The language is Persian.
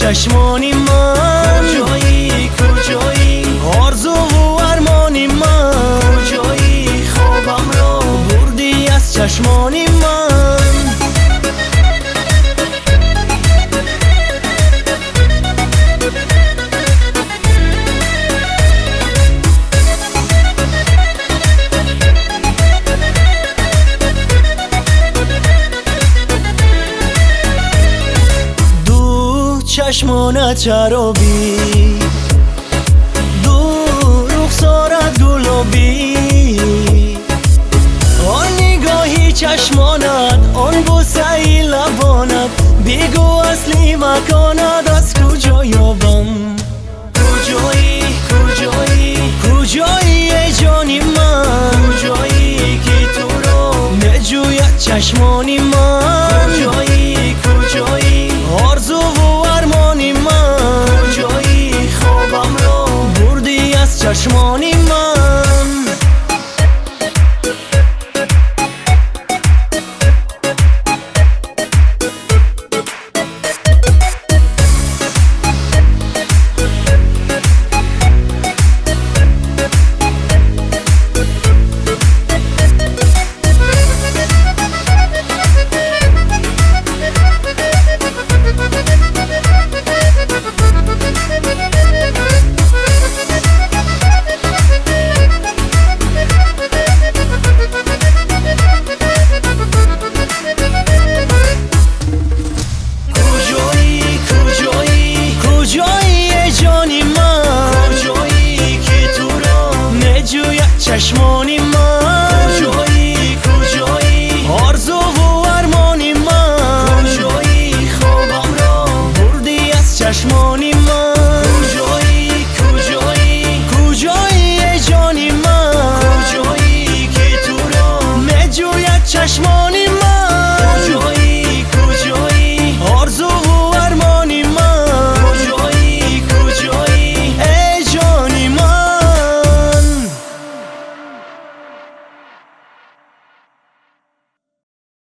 چشمانی من کجایی کجایی آرزو و ارمانی من کجایی خوابم رو بردی از چشمانی من چشمانت چرابی دو رخسارت گلابی آن نگاهی چشمانت آن بوسه‌ی لبانت بگو اصلی مکانت از کجا یابم کجایی کجایی کجایی ای جانی من کجایی که تو رو نجوید چشمانی من